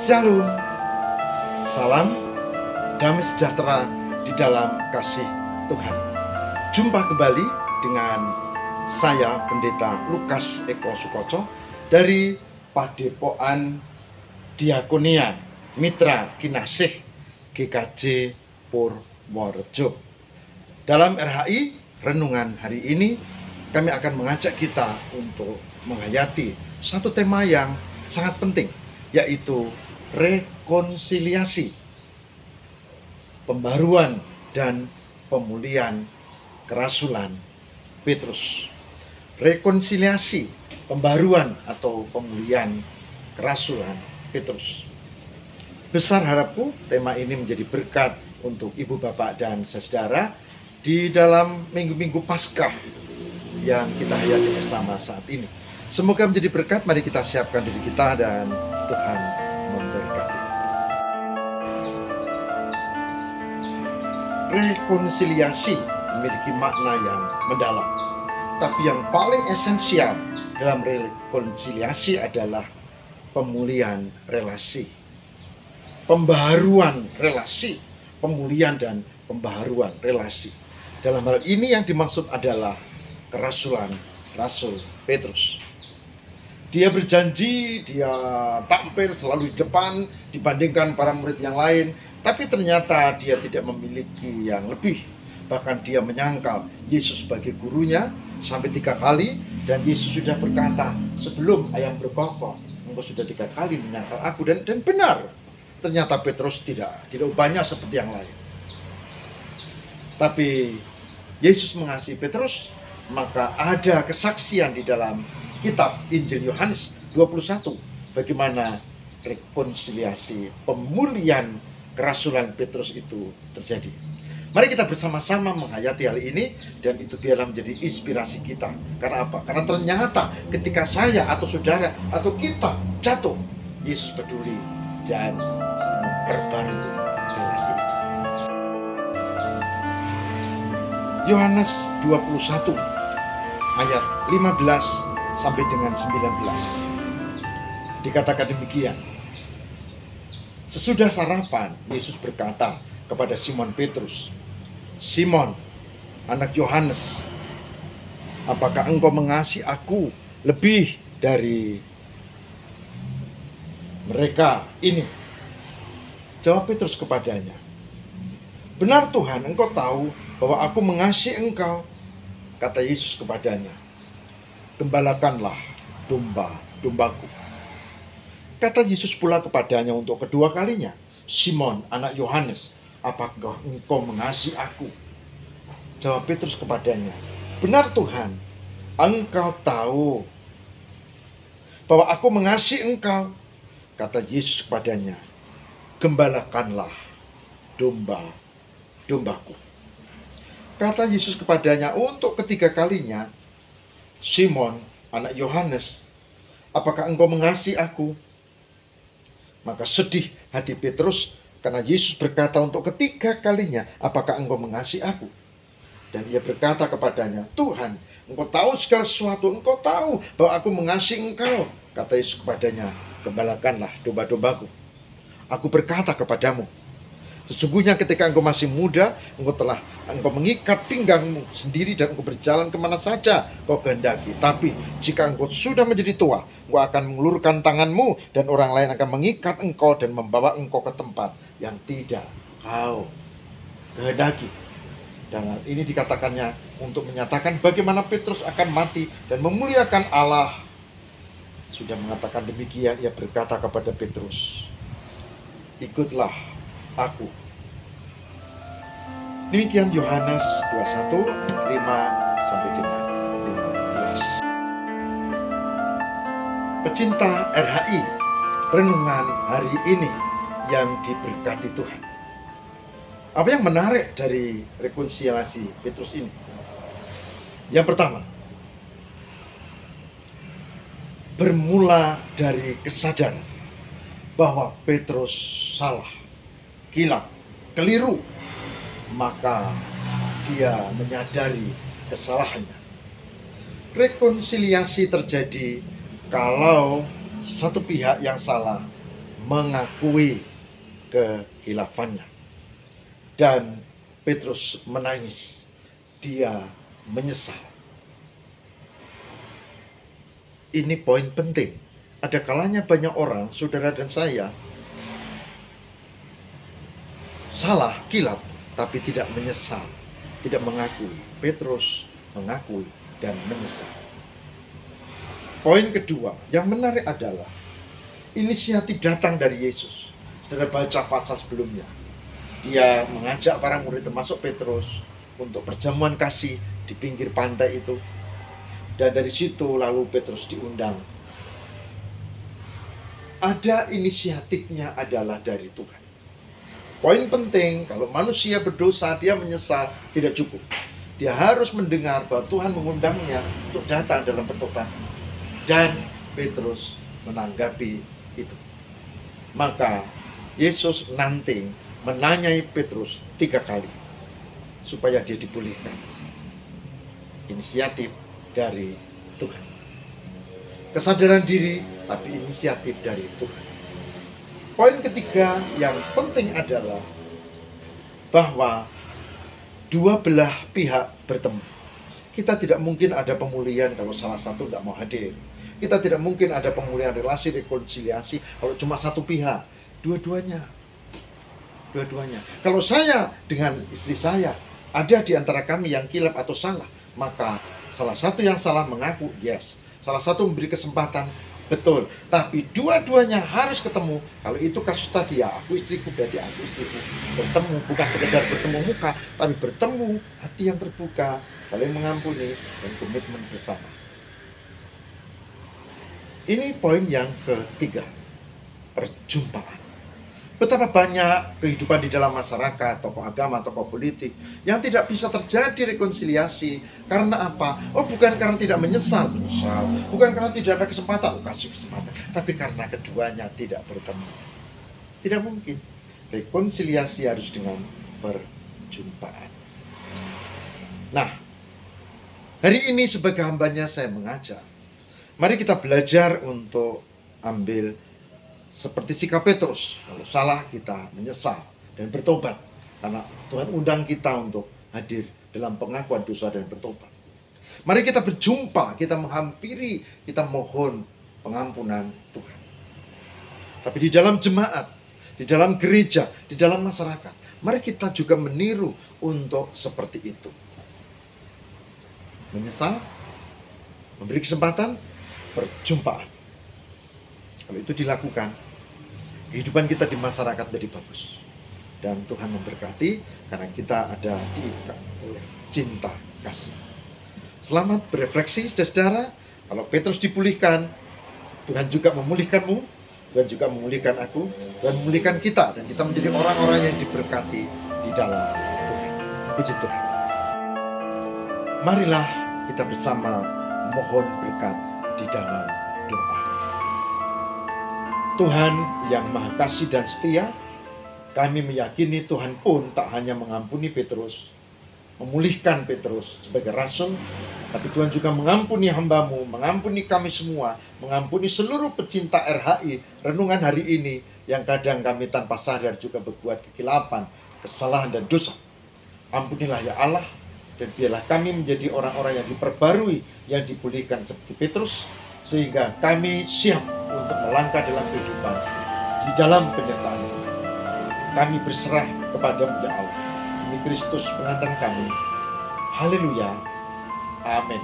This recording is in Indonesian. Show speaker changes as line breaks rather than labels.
Shalom, salam damai sejahtera di dalam kasih Tuhan. Jumpa kembali dengan saya Pendeta Lukas Eko Sukoco dari Padepokan Diakonia Mitra Kinasih GKJ Purworejo. Dalam RHI Renungan hari ini kami akan mengajak kita untuk menghayati satu tema yang sangat penting, yaitu rekonsiliasi, pembaruan dan pemulihan kerasulan Petrus. Rekonsiliasi, pembaruan atau pemulihan kerasulan Petrus. Besar harapku tema ini menjadi berkat untuk ibu bapak dan saudara di dalam minggu-minggu Paskah yang kita hayati bersama saat ini. Semoga menjadi berkat. Mari kita siapkan diri kita dan Tuhan memberkati. Rekonsiliasi memiliki makna yang mendalam, tapi yang paling esensial dalam rekonsiliasi adalah pemulihan relasi, pembaharuan relasi, pemulihan dan pembaharuan relasi. Dalam hal ini yang dimaksud adalah kerasulan Rasul Petrus. Dia berjanji, dia tampil selalu di depan dibandingkan para murid yang lain, tapi ternyata dia tidak memiliki yang lebih. Bahkan dia menyangkal Yesus sebagai gurunya sampai 3 kali, dan Yesus sudah berkata, sebelum ayam berkokok, engkau sudah 3 kali menyangkal aku. Dan benar, ternyata Petrus tidak banyak seperti yang lain. Tapi Yesus mengasihi Petrus, maka ada kesaksian di dalam kitab Injil Yohanes 21 bagaimana rekonsiliasi, pemulihan kerasulan Petrus itu terjadi. Mari kita bersama-sama menghayati hal ini, dan itu biarlah menjadi inspirasi kita. Karena apa? Karena ternyata ketika saya atau saudara atau kita jatuh, Yesus peduli dan memperbarui relasi itu. Yohanes 21 ayat 15 sampai dengan 19 dikatakan demikian. Sesudah sarapan, Yesus berkata kepada Simon Petrus, "Simon, anak Yohanes, apakah engkau mengasihi aku lebih dari mereka ini?" Jawab Petrus kepadanya, "Benar Tuhan, engkau tahu bahwa aku mengasihi engkau." Kata Yesus kepadanya, "Gembalakanlah domba-dombaku." Kata Yesus pula kepadanya untuk kedua kalinya, "Simon, anak Yohanes, apakah engkau mengasihi aku?" Jawab Petrus kepadanya, "Benar Tuhan, engkau tahu bahwa aku mengasihi engkau." Kata Yesus kepadanya, "Gembalakanlah domba-dombaku." Kata Yesus kepadanya untuk ketiga kalinya, "Simon, anak Yohanes, apakah engkau mengasihi aku?" Maka sedih hati Petrus karena Yesus berkata untuk ketiga kalinya, "Apakah engkau mengasihi aku?" Dan ia berkata kepadanya, "Tuhan, engkau tahu segala sesuatu, engkau tahu bahwa aku mengasihi engkau." Kata Yesus kepadanya, "Gembalakanlah domba-dombaku. Aku berkata kepadamu, sesungguhnya ketika engkau masih muda, engkau mengikat pinggangmu sendiri dan engkau berjalan kemana saja kau kehendaki. Tapi jika engkau sudah menjadi tua, engkau akan mengulurkan tanganmu dan orang lain akan mengikat engkau dan membawa engkau ke tempat yang tidak kau kehendaki." Dan hal ini dikatakannya untuk menyatakan bagaimana Petrus akan mati dan memuliakan Allah. Sudah mengatakan demikian, ia berkata kepada Petrus, "Ikutlah aku." Demikian Yohanes 21 ayat 5 sampai dengan 15. Pecinta RHI, renungan hari ini yang diberkati Tuhan. Apa yang menarik dari rekonsiliasi Petrus ini? Yang pertama, bermula dari kesadaran bahwa Petrus salah, kilap, keliru, maka dia menyadari kesalahannya. Rekonsiliasi terjadi kalau satu pihak yang salah mengakui kehilafannya. Dan Petrus menangis. Dia menyesal. Ini poin penting. Ada kalanya banyak orang, saudara dan saya, salah, kilap, tapi tidak menyesal, tidak mengakui. Petrus mengakui dan menyesal. Poin kedua, yang menarik adalah inisiatif datang dari Yesus. Saudara baca pasal sebelumnya. Dia mengajak para murid termasuk Petrus untuk perjamuan kasih di pinggir pantai itu. Dan dari situ lalu Petrus diundang. Ada inisiatifnya adalah dari Tuhan. Poin penting, kalau manusia berdosa, dia menyesal, tidak cukup. Dia harus mendengar bahwa Tuhan mengundangnya untuk datang dalam pertobatan. Dan Petrus menanggapi itu. Maka Yesus nanti menanyai Petrus 3 kali supaya dia dipulihkan. Inisiatif dari Tuhan. Kesadaran diri, tapi inisiatif dari Tuhan. Poin ketiga yang penting adalah bahwa dua belah pihak bertemu. Kita tidak mungkin ada pemulihan kalau salah satu nggak mau hadir. Kita tidak mungkin ada pemulihan relasi, rekonsiliasi kalau cuma satu pihak. Dua-duanya. Kalau saya dengan istri saya ada di antara kami yang kilap atau salah, maka salah satu yang salah mengaku, yes. Salah satu memberi kesempatan, betul. Tapi dua-duanya harus ketemu. Kalau itu kasus tadi, ya aku istriku, berarti aku istriku. Bertemu, bukan sekedar bertemu muka, tapi bertemu, hati yang terbuka, saling mengampuni, dan komitmen bersama. Ini poin yang ketiga, perjumpaan. Betapa banyak kehidupan di dalam masyarakat, tokoh agama, tokoh politik yang tidak bisa terjadi rekonsiliasi. Karena apa? Oh, bukan karena tidak menyesal. Bukan karena tidak ada kesempatan, kasih kesempatan. Tapi karena keduanya tidak bertemu. Tidak mungkin. Rekonsiliasi harus dengan perjumpaan. Nah, hari ini sebagai hambanya saya mengajak, mari kita belajar untuk ambil seperti sikap Petrus. Kalau salah kita menyesal dan bertobat. Karena Tuhan undang kita untuk hadir dalam pengakuan dosa dan bertobat. Mari kita berjumpa, kita menghampiri, kita mohon pengampunan Tuhan. Tapi di dalam jemaat, di dalam gereja, di dalam masyarakat, mari kita juga meniru untuk seperti itu. Menyesal, memberi kesempatan, perjumpaan. Kalau itu dilakukan, kehidupan kita di masyarakat menjadi bagus. Dan Tuhan memberkati karena kita ada diikat oleh cinta kasih. Selamat berefleksi, saudara. Kalau Petrus dipulihkan, Tuhan juga memulihkanmu. Tuhan juga memulihkan aku. Tuhan memulihkan kita. Dan kita menjadi orang-orang yang diberkati di dalam Tuhan. Puji Tuhan. Marilah kita bersama mohon berkat di dalam doa. Tuhan yang Maha Kasih dan Setia, kami meyakini Tuhan pun tak hanya mengampuni Petrus, memulihkan Petrus sebagai rasul, tapi Tuhan juga mengampuni hamba-Mu, mengampuni kami semua, mengampuni seluruh pecinta RHI, renungan hari ini, yang kadang kami tanpa sadar juga berbuat kekilapan, kesalahan dan dosa. Ampunilah ya Allah, dan biarlah kami menjadi orang-orang yang diperbarui, yang dipulihkan seperti Petrus, sehingga kami siap untuk melangkah dalam kehidupan di dalam penyertaan Tuhan. Kami berserah kepada-Mu ya Allah. Demi Kristus pengantar kami. Haleluya. Amin.